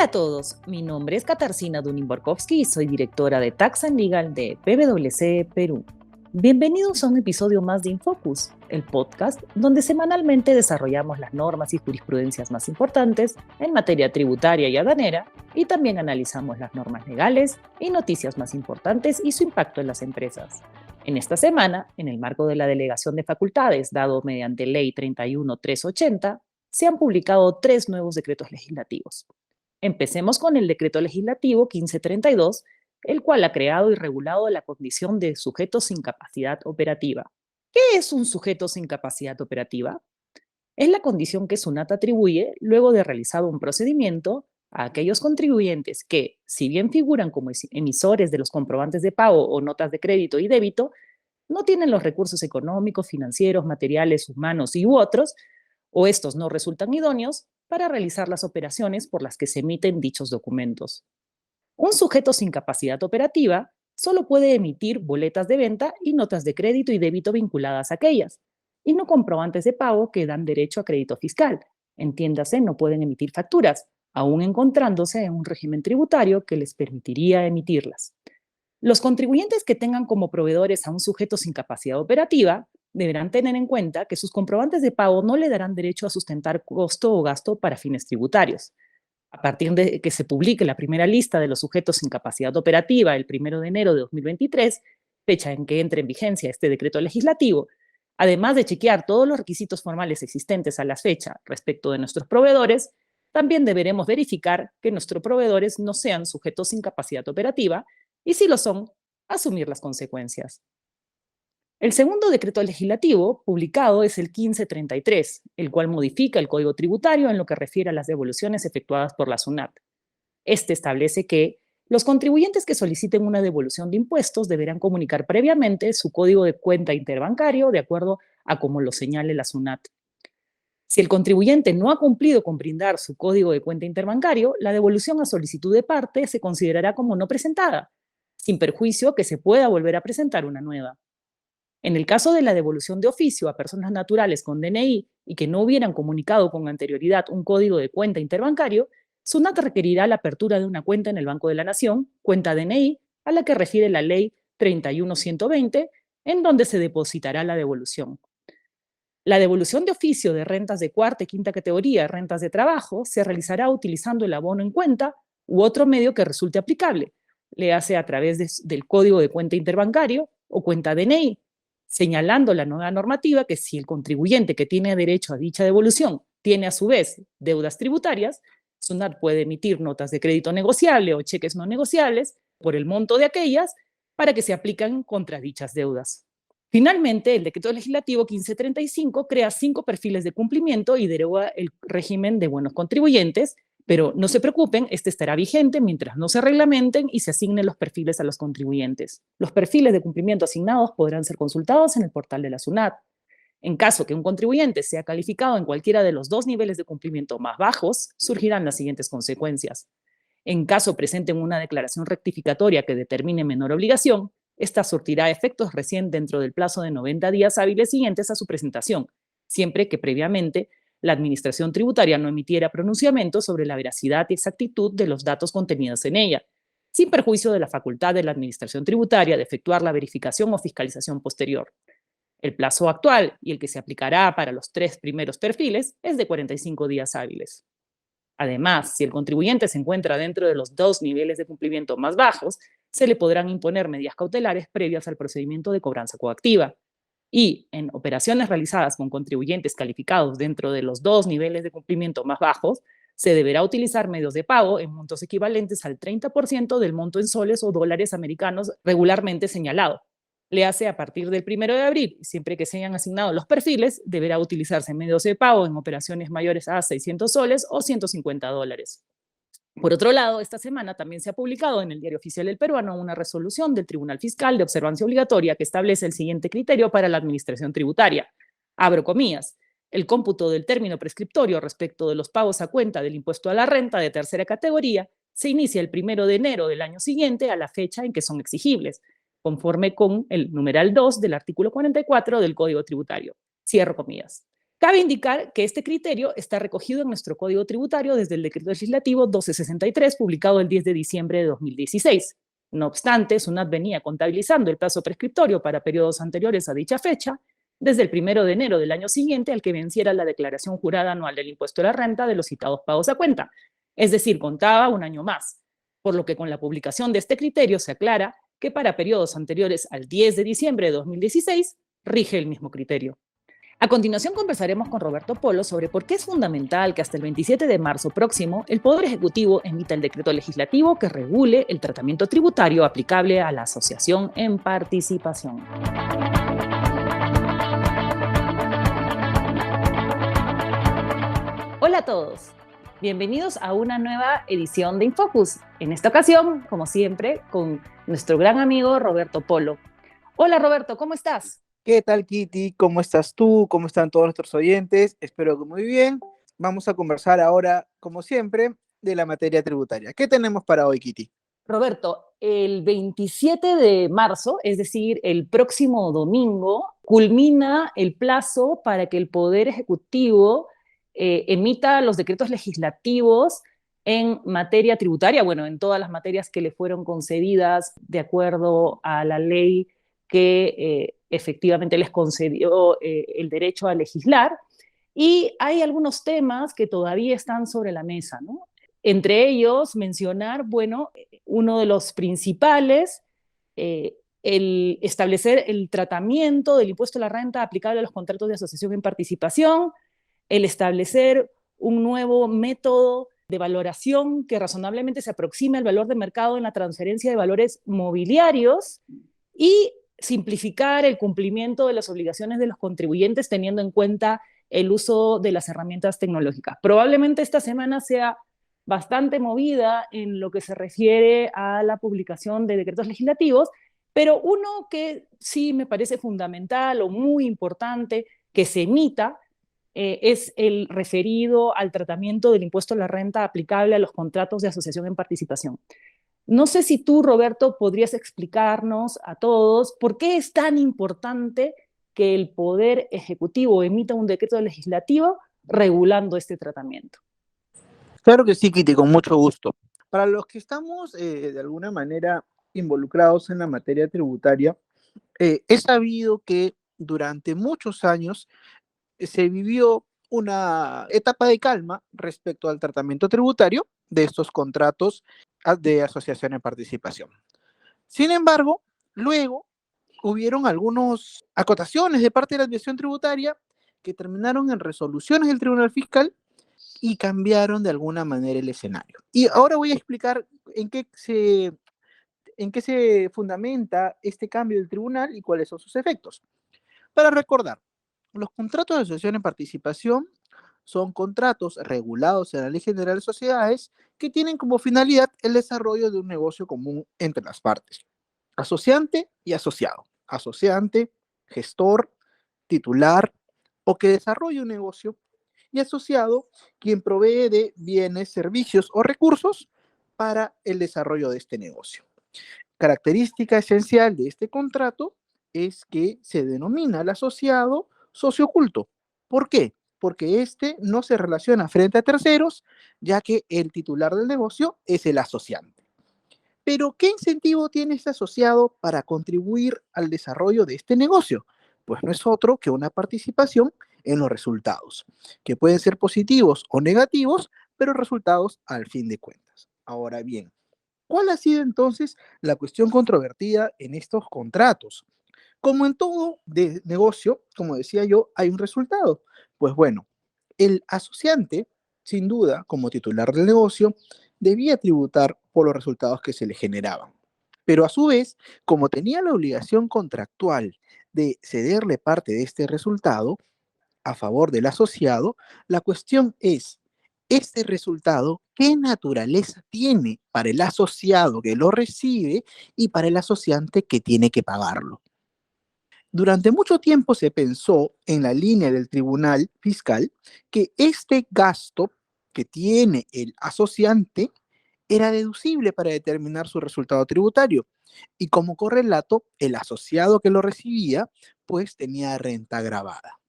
Hola a todos, mi nombre es Katarzyna Dunin-Borkowski y soy directora de Tax and Legal de PwC Perú. Bienvenidos a un episodio más de Infocus, el podcast donde semanalmente desarrollamos las normas y jurisprudencias más importantes en materia tributaria y aduanera y también analizamos las normas legales y noticias más importantes y su impacto en las empresas. En esta semana, en el marco de la delegación de facultades dado mediante Ley 31380, se han publicado 3 nuevos decretos legislativos. Empecemos con el decreto legislativo 1532, el cual ha creado y regulado la condición de sujeto sin capacidad operativa. ¿Qué es un sujeto sin capacidad operativa? Es la condición que SUNAT atribuye luego de realizado un procedimiento a aquellos contribuyentes que, si bien figuran como emisores de los comprobantes de pago o notas de crédito y débito, no tienen los recursos económicos, financieros, materiales, humanos y u otros, o estos no resultan idóneos para realizar las operaciones por las que se emiten dichos documentos. Un sujeto sin capacidad operativa solo puede emitir boletas de venta y notas de crédito y débito vinculadas a aquellas, y no comprobantes de pago que dan derecho a crédito fiscal. Entiéndase, no pueden emitir facturas, aún encontrándose en un régimen tributario que les permitiría emitirlas. Los contribuyentes que tengan como proveedores a un sujeto sin capacidad operativa deberán tener en cuenta que sus comprobantes de pago no le darán derecho a sustentar costo o gasto para fines tributarios. A partir de que se publique la primera lista de los sujetos sin capacidad operativa el 1 de enero de 2023, fecha en que entre en vigencia este decreto legislativo, además de chequear todos los requisitos formales existentes a la fecha respecto de nuestros proveedores, también deberemos verificar que nuestros proveedores no sean sujetos sin capacidad operativa y, si lo son, asumir las consecuencias. El segundo decreto legislativo publicado es el 1533, el cual modifica el Código Tributario en lo que refiere a las devoluciones efectuadas por la SUNAT. Este establece que los contribuyentes que soliciten una devolución de impuestos deberán comunicar previamente su código de cuenta interbancario de acuerdo a como lo señale la SUNAT. Si el contribuyente no ha cumplido con brindar su código de cuenta interbancario, la devolución a solicitud de parte se considerará como no presentada, sin perjuicio que se pueda volver a presentar una nueva. En el caso de la devolución de oficio a personas naturales con DNI y que no hubieran comunicado con anterioridad un código de cuenta interbancario, SUNAT requerirá la apertura de una cuenta en el Banco de la Nación, cuenta DNI, a la que refiere la Ley 31120, en donde se depositará la devolución. La devolución de oficio de rentas de cuarta y quinta categoría, rentas de trabajo, se realizará utilizando el abono en cuenta u otro medio que resulte aplicable, le hace a través del código de cuenta interbancario o cuenta DNI, señalando la nueva normativa que si el contribuyente que tiene derecho a dicha devolución tiene a su vez deudas tributarias, SUNAT puede emitir notas de crédito negociable o cheques no negociables por el monto de aquellas para que se apliquen contra dichas deudas. Finalmente, el decreto legislativo 1535 crea 5 perfiles de cumplimiento y deroga el régimen de buenos contribuyentes, pero no se preocupen, este estará vigente mientras no se reglamenten y se asignen los perfiles a los contribuyentes. Los perfiles de cumplimiento asignados podrán ser consultados en el portal de la SUNAT. En caso que un contribuyente sea calificado en cualquiera de los 2 niveles de cumplimiento más bajos, surgirán las siguientes consecuencias. En caso presenten una declaración rectificatoria que determine menor obligación, esta surtirá efectos recién dentro del plazo de 90 días hábiles siguientes a su presentación, siempre que previamente la Administración Tributaria no emitiera pronunciamiento sobre la veracidad y exactitud de los datos contenidos en ella, sin perjuicio de la facultad de la Administración Tributaria de efectuar la verificación o fiscalización posterior. El plazo actual y el que se aplicará para los 3 primeros perfiles es de 45 días hábiles. Además, si el contribuyente se encuentra dentro de los 2 niveles de cumplimiento más bajos, se le podrán imponer medidas cautelares previas al procedimiento de cobranza coactiva. Y en operaciones realizadas con contribuyentes calificados dentro de los 2 niveles de cumplimiento más bajos, se deberá utilizar medios de pago en montos equivalentes al 30% del monto en soles o dólares americanos regularmente señalado. Le hace a partir del 1 de abril, siempre que se hayan asignado los perfiles, deberá utilizarse medios de pago en operaciones mayores a 600 soles o 150 dólares. Por otro lado, esta semana también se ha publicado en el Diario Oficial del Peruano una resolución del Tribunal Fiscal de Observancia Obligatoria que establece el siguiente criterio para la administración tributaria. Abro comillas. El cómputo del término prescriptorio respecto de los pagos a cuenta del impuesto a la renta de tercera categoría se inicia el 1 de enero del año siguiente a la fecha en que son exigibles, conforme con el numeral 2 del artículo 44 del Código Tributario. Cierro comillas. Cabe indicar que este criterio está recogido en nuestro Código Tributario desde el Decreto Legislativo 1263, publicado el 10 de diciembre de 2016. No obstante, SUNAT venía contabilizando el plazo prescriptorio para periodos anteriores a dicha fecha, desde el 1 de enero del año siguiente al que venciera la declaración jurada anual del impuesto a la renta de los citados pagos a cuenta, es decir, contaba un año más, por lo que con la publicación de este criterio se aclara que para periodos anteriores al 10 de diciembre de 2016 rige el mismo criterio. A continuación conversaremos con Roberto Polo sobre por qué es fundamental que hasta el 27 de marzo próximo el Poder Ejecutivo emita el decreto legislativo que regule el tratamiento tributario aplicable a la asociación en participación. Hola a todos, bienvenidos a una nueva edición de Infocus. En esta ocasión, como siempre, con nuestro gran amigo Roberto Polo. Hola Roberto, ¿cómo estás? ¿Qué tal, Kitty? ¿Cómo estás tú? ¿Cómo están todos nuestros oyentes? Espero que muy bien. Vamos a conversar ahora, como siempre, de la materia tributaria. ¿Qué tenemos para hoy, Kitty? Roberto, el 27 de marzo, es decir, el próximo domingo, culmina el plazo para que el Poder Ejecutivo emita los decretos legislativos en materia tributaria, bueno, en todas las materias que le fueron concedidas de acuerdo a la ley que efectivamente les concedió el derecho a legislar. Y hay algunos temas que todavía están sobre la mesa, ¿no? Entre ellos, mencionar, bueno, uno de los principales, el establecer el tratamiento del impuesto a la renta aplicable a los contratos de asociación en participación, el establecer un nuevo método de valoración que razonablemente se aproxime al valor de mercado en la transferencia de valores mobiliarios y simplificar el cumplimiento de las obligaciones de los contribuyentes teniendo en cuenta el uso de las herramientas tecnológicas. Probablemente esta semana sea bastante movida en lo que se refiere a la publicación de decretos legislativos, pero uno que sí me parece fundamental o muy importante que se emita es el referido al tratamiento del impuesto a la renta aplicable a los contratos de asociación en participación. No sé si tú, Roberto, podrías explicarnos a todos por qué es tan importante que el Poder Ejecutivo emita un decreto legislativo regulando este tratamiento. Claro que sí, Kitty, con mucho gusto. Para los que estamos de alguna manera involucrados en la materia tributaria, he sabido que durante muchos años se vivió una etapa de calma respecto al tratamiento tributario de estos contratos de asociación en participación. Sin embargo, luego hubieron algunas acotaciones de parte de la Administración Tributaria que terminaron en resoluciones del Tribunal Fiscal y cambiaron de alguna manera el escenario. Y ahora voy a explicar en qué se fundamenta este cambio del tribunal y cuáles son sus efectos. Para recordar, los contratos de asociación en participación son contratos regulados en la Ley General de Sociedades que tienen como finalidad el desarrollo de un negocio común entre las partes. Asociante y asociado. Asociante, gestor, titular o que desarrolle un negocio, y asociado, quien provee de bienes, servicios o recursos para el desarrollo de este negocio. Característica esencial de este contrato es que se denomina al asociado socio oculto. ¿Por qué? Porque este no se relaciona frente a terceros, ya que el titular del negocio es el asociante. Pero, ¿qué incentivo tiene este asociado para contribuir al desarrollo de este negocio? Pues no es otro que una participación en los resultados, que pueden ser positivos o negativos, pero resultados al fin de cuentas. Ahora bien, ¿cuál ha sido entonces la cuestión controvertida en estos contratos? Como en todo de negocio, como decía yo, hay un resultado. Pues bueno, el asociante, sin duda, como titular del negocio, debía tributar por los resultados que se le generaban. Pero a su vez, como tenía la obligación contractual de cederle parte de este resultado a favor del asociado, la cuestión es, ¿este resultado qué naturaleza tiene para el asociado que lo recibe y para el asociante que tiene que pagarlo? Durante mucho tiempo se pensó en la línea del Tribunal Fiscal que este gasto que tiene el asociante era deducible para determinar su resultado tributario y como correlato, el asociado que lo recibía pues tenía renta gravada.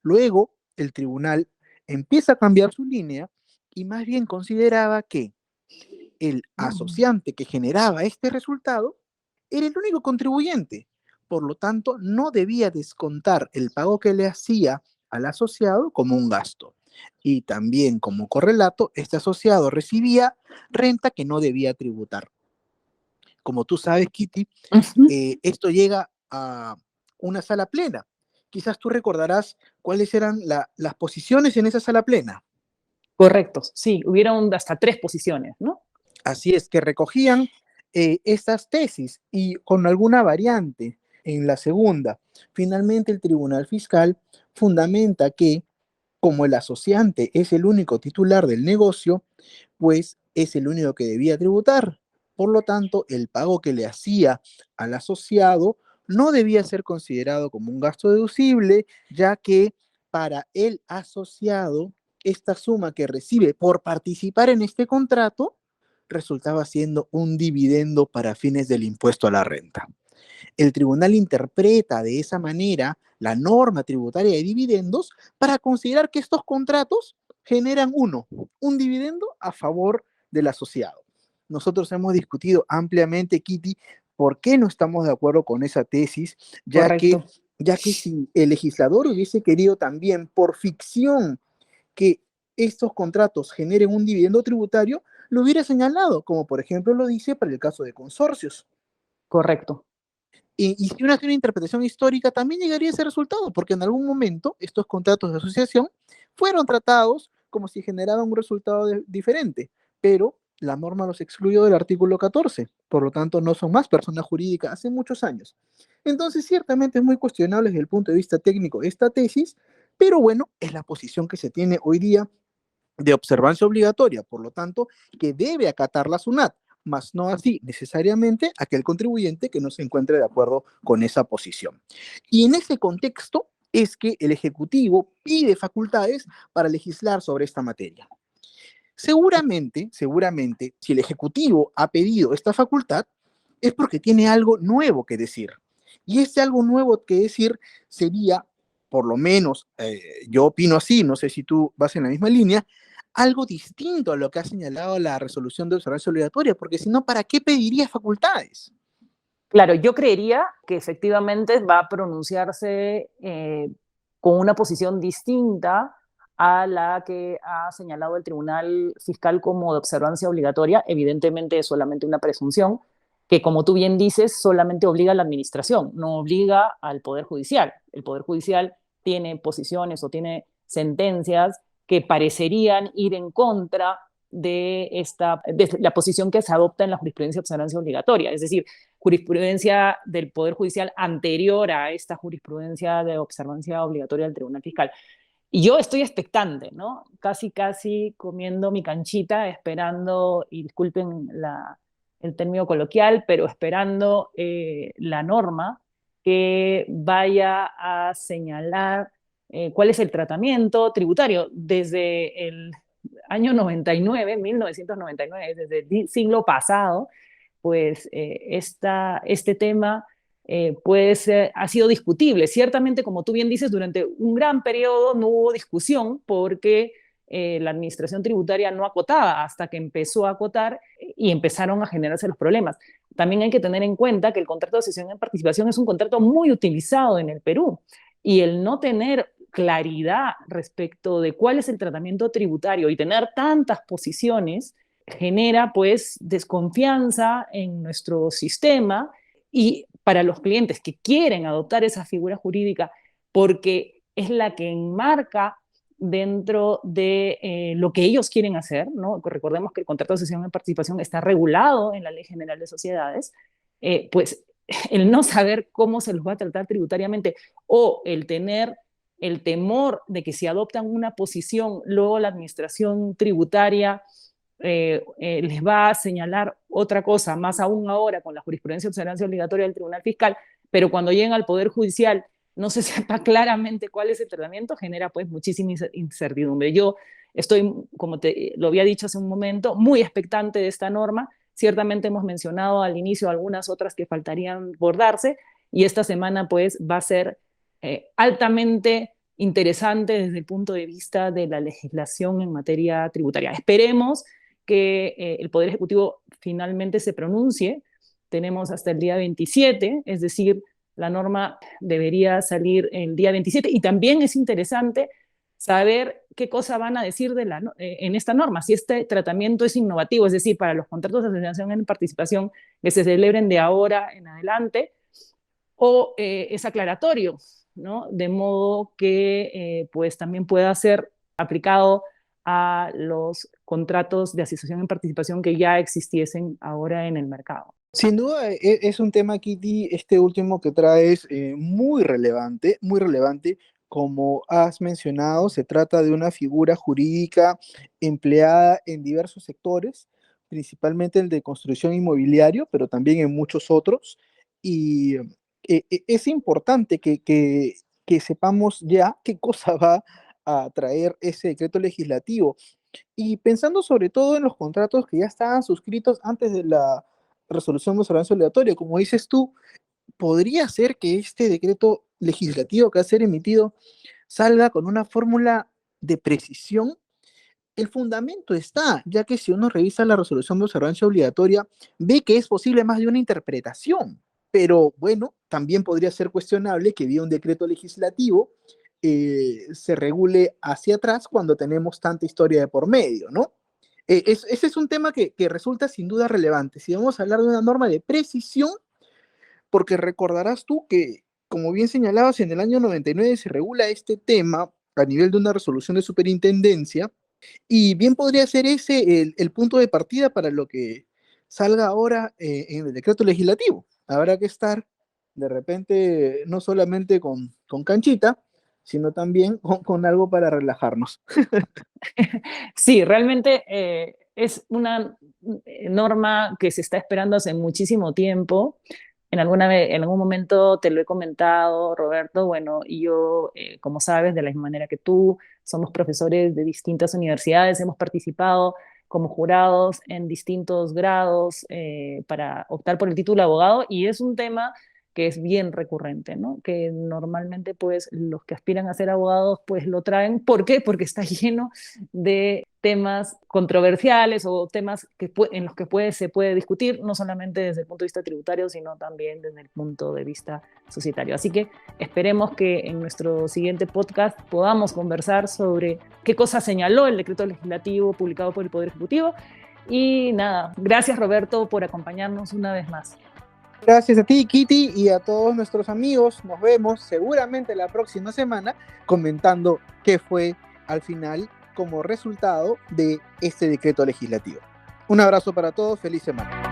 Luego, el tribunal empieza a cambiar su línea y más bien consideraba que el asociante que generaba este resultado era el único contribuyente. Por lo tanto, no debía descontar el pago que le hacía al asociado como un gasto. Y también como correlato, este asociado recibía renta que no debía tributar. Como tú sabes, Kitty, esto llega a una sala plena. Quizás tú recordarás cuáles eran las posiciones en esa sala plena. Correcto, sí, hubieron hasta 3 posiciones, ¿no? Así es, que recogían estas tesis y con alguna variante en la segunda. Finalmente, el Tribunal Fiscal fundamenta que, como el asociante es el único titular del negocio, pues es el único que debía tributar. Por lo tanto, el pago que le hacía al asociado no debía ser considerado como un gasto deducible, ya que para el asociado, esta suma que recibe por participar en este contrato resultaba siendo un dividendo para fines del impuesto a la renta. El tribunal interpreta de esa manera la norma tributaria de dividendos para considerar que estos contratos generan un dividendo a favor del asociado. Nosotros hemos discutido ampliamente, Kitty, por qué no estamos de acuerdo con esa tesis, ya que, Correcto. ya que si el legislador hubiese querido también por ficción que estos contratos generen un dividendo tributario, lo hubiera señalado, como por ejemplo lo dice para el caso de consorcios. Correcto. Y si uno hace una interpretación histórica, también llegaría a ese resultado, porque en algún momento estos contratos de asociación fueron tratados como si generaban un resultado diferente, pero la norma los excluyó del artículo 14, por lo tanto no son más personas jurídicas hace muchos años. Entonces, ciertamente es muy cuestionable desde el punto de vista técnico esta tesis, pero bueno, es la posición que se tiene hoy día de observancia obligatoria, por lo tanto, que debe acatar la SUNAT, mas no así necesariamente aquel contribuyente que no se encuentre de acuerdo con esa posición. Y en ese contexto es que el Ejecutivo pide facultades para legislar sobre esta materia. Seguramente, si el Ejecutivo ha pedido esta facultad, es porque tiene algo nuevo que decir. Y este algo nuevo que decir sería, por lo menos, yo opino así, no sé si tú vas en la misma línea, algo distinto a lo que ha señalado la resolución de observancia obligatoria, porque si no, ¿para qué pediría facultades? Claro, yo creería que efectivamente va a pronunciarse con una posición distinta a la que ha señalado el Tribunal Fiscal como de observancia obligatoria. Evidentemente es solamente una presunción que, como tú bien dices, solamente obliga a la administración, no obliga al Poder Judicial. El Poder Judicial tiene posiciones o tiene sentencias que parecerían ir en contra de la posición que se adopta en la jurisprudencia de observancia obligatoria. Es decir, jurisprudencia del Poder Judicial anterior a esta jurisprudencia de observancia obligatoria del Tribunal Fiscal. Y yo estoy expectante, ¿no? Casi comiendo mi canchita, esperando, y disculpen el término coloquial, pero esperando la norma que vaya a señalar cuál es el tratamiento tributario desde el año 99, 1999, desde el siglo pasado, pues este tema pues ha sido discutible. Ciertamente, como tú bien dices, durante un gran periodo no hubo discusión porque la administración tributaria no acotaba hasta que empezó a acotar y empezaron a generarse los problemas. También hay que tener en cuenta que el contrato de cesión en participación es un contrato muy utilizado en el Perú y el no tener claridad respecto de cuál es el tratamiento tributario y tener tantas posiciones genera pues desconfianza en nuestro sistema y para los clientes que quieren adoptar esa figura jurídica porque es la que enmarca dentro de lo que ellos quieren hacer, ¿no? Recordemos que el contrato de cesión en participación está regulado en la Ley General de Sociedades, pues el no saber cómo se los va a tratar tributariamente o el tener el temor de que si adoptan una posición, luego la administración tributaria les va a señalar otra cosa, más aún ahora con la jurisprudencia de observancia obligatoria del Tribunal Fiscal, pero cuando lleguen al Poder Judicial no se sepa claramente cuál es el tratamiento, genera pues muchísima incertidumbre. Yo estoy, como te lo había dicho hace un momento, muy expectante de esta norma. Ciertamente hemos mencionado al inicio algunas otras que faltarían bordarse y esta semana pues va a ser altamente interesante desde el punto de vista de la legislación en materia tributaria. Esperemos que el Poder Ejecutivo finalmente se pronuncie. Tenemos hasta el día 27, es decir, la norma debería salir el día 27 y también es interesante saber qué cosa van a decir en esta norma, si este tratamiento es innovativo, es decir, para los contratos de asociación en participación que se celebren de ahora en adelante, o es aclaratorio, ¿no? De modo que pues también pueda ser aplicado a los contratos de asociación en participación que ya existiesen ahora en el mercado. Sin duda es un tema, Kitty, este último que traes muy relevante. Como has mencionado, se trata de una figura jurídica empleada en diversos sectores, principalmente el de construcción inmobiliario, pero también en muchos otros. Y es importante que sepamos ya qué cosa va a traer ese decreto legislativo. Y pensando sobre todo en los contratos que ya estaban suscritos antes de la resolución de observancia obligatoria, como dices tú, podría ser que este decreto legislativo que va a ser emitido salga con una fórmula de precisión. El fundamento está, ya que si uno revisa la resolución de observancia obligatoria, ve que es posible más de una interpretación. Pero bueno, también podría ser cuestionable que vía un decreto legislativo se regule hacia atrás cuando tenemos tanta historia de por medio, ¿no? Ese es un tema que resulta sin duda relevante. Si vamos a hablar de una norma de precisión, porque recordarás tú que, como bien señalabas, en el año 99 se regula este tema a nivel de una resolución de superintendencia, y bien podría ser ese el punto de partida para lo que salga ahora en el decreto legislativo. Habrá que estar de repente no solamente con canchita, sino también con algo para relajarnos. Sí, realmente es una norma que se está esperando hace muchísimo tiempo. En algún momento te lo he comentado, Roberto, bueno, y yo, como sabes, de la misma manera que tú, somos profesores de distintas universidades, hemos participado como jurados en distintos grados para optar por el título de abogado y es un tema que es bien recurrente, ¿no? Que normalmente pues los que aspiran a ser abogados pues lo traen. ¿Por qué? Porque está lleno de temas controversiales o temas en los que se puede discutir, no solamente desde el punto de vista tributario, sino también desde el punto de vista societario. Así que esperemos que en nuestro siguiente podcast podamos conversar sobre qué cosa señaló el decreto legislativo publicado por el Poder Ejecutivo. Y nada, gracias Roberto por acompañarnos una vez más. Gracias a ti, Kitty, y a todos nuestros amigos. Nos vemos seguramente la próxima semana comentando qué fue al final como resultado de este decreto legislativo. Un abrazo para todos, feliz semana.